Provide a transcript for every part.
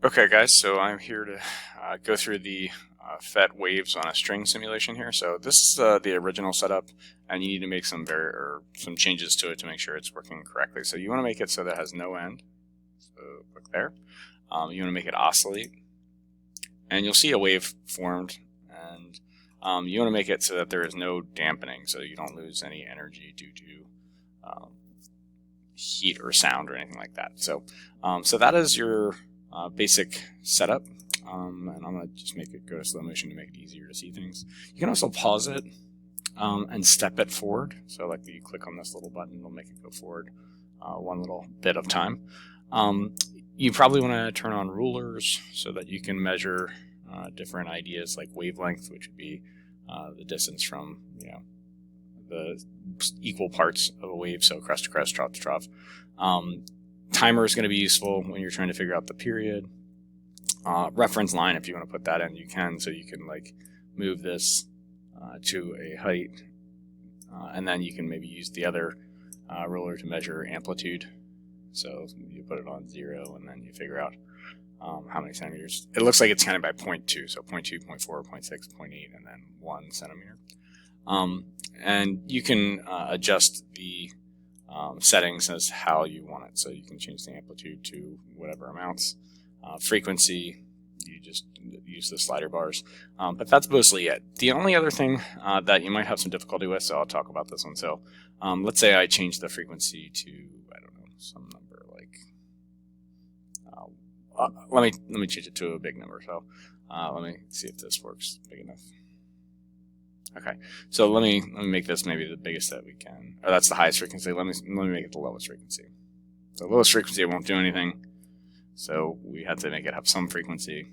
Okay guys, so I'm here to go through the FET waves on a string simulation here. So this is the original setup, and you need to make some changes to it to make sure it's working correctly. So you want to make it so that it has no end. So click there. You want to make it oscillate, and you'll see a wave formed, and you want to make it so that there is no dampening, so you don't lose any energy due to heat or sound or anything like that. So that is your basic setup, and I'm going to just make it go to slow motion to make it easier to see things. You can also pause it and step it forward. So like you click on this little button, it'll make it go forward one little bit of time. You probably want to turn on rulers so that you can measure different ideas like wavelength, which would be the distance from the equal parts of a wave, so crest to crest, trough to trough. Timer is going to be useful when you're trying to figure out the period. Reference line, if you want to put that in, you can, so you can like move this to a height, and then you can maybe use the other ruler to measure amplitude. So you put it on 0, and then you figure out how many centimeters. It looks like it's counted by 0.2, so 0.2, 0.4, 0.6, 0.8, and then 1 centimeter. And you can adjust the settings as how you want it. So you can change the amplitude to whatever amounts. Frequency, you just use the slider bars. But that's mostly it. The only other thing that you might have some difficulty with, so I'll talk about this one. So let's say I change the frequency to, I don't know, some number like, let me change it to a big number. So let me see if this works big enough. Okay, so let me make this maybe the biggest that we can, or that's the highest frequency. Let me make it the lowest frequency. So lowest frequency, it won't do anything. So we had to make it have some frequency.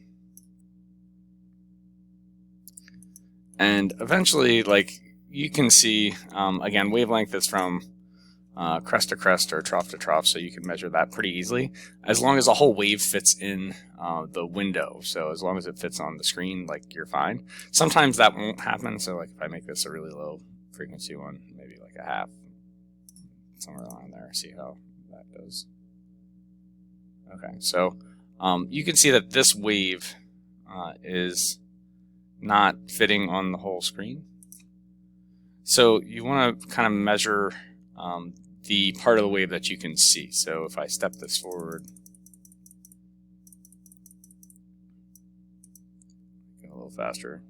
And eventually, like you can see, again, wavelength is from crest to crest or trough to trough, so you can measure that pretty easily, as long as a whole wave fits in the window. So as long as it fits on the screen, like you're fine. Sometimes that won't happen, so like if I make this a really low frequency one, maybe like a half, somewhere around there, see how that goes. Okay, so you can see that this wave is not fitting on the whole screen. So you want to kind of measure the part of the wave that you can see. So if I step this forward, go a little faster.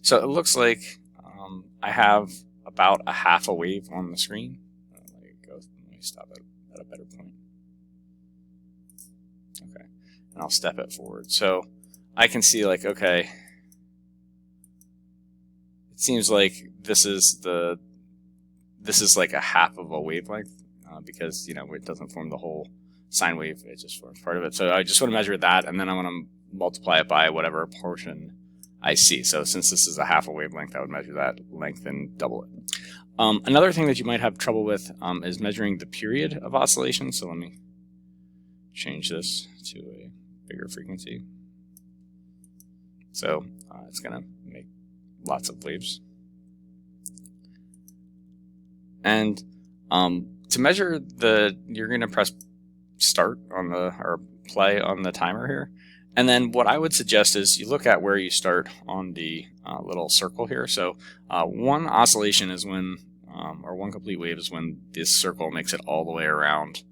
So it looks like I have about a half a wave on the screen. Let me stop it at a better point. Okay, and I'll step it forward. So I can see like, okay, it seems like this is like a half of a wavelength because it doesn't form the whole sine wave, it just forms part of it. So I just want to measure that, and then I want to multiply it by whatever portion I see. So since this is a half a wavelength, I would measure that length and double it. Another thing that you might have trouble with is measuring the period of oscillation. So let me change this to a bigger frequency. So it's going to make lots of waves. And to measure you're going to press start on or play on the timer here. And then what I would suggest is you look at where you start on the little circle here. So one oscillation is when, or one complete wave is when this circle makes it all the way around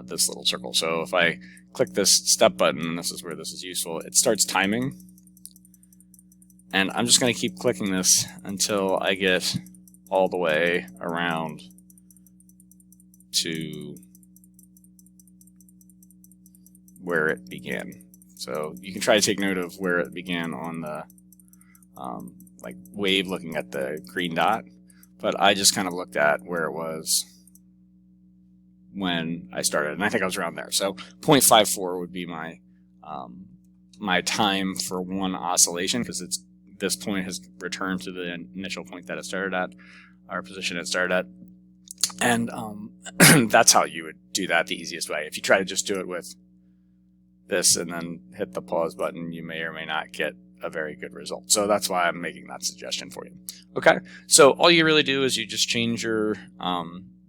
this little circle. So if I click this step button, this is where this is useful, it starts timing. And I'm just going to keep clicking this until I get all the way around to where it began. So you can try to take note of where it began on the like wave looking at the green dot, but I just kind of looked at where it was when I started, and I think I was around there. So 0.54 would be my my time for one oscillation, because this point has returned to the initial point that it started at, or position it started at. And that's how you would do that the easiest way. If you try to just do it with this and then hit the pause button, you may or may not get a very good result. So that's why I'm making that suggestion for you. Okay, so all you really do is you just change your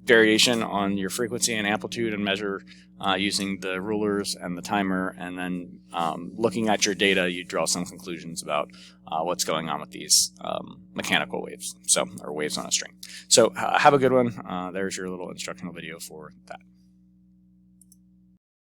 variation on your frequency and amplitude and measure using the rulers and the timer, and then looking at your data, you draw some conclusions about what's going on with these mechanical waves, or waves on a string. So have a good one. There's your little instructional video for that.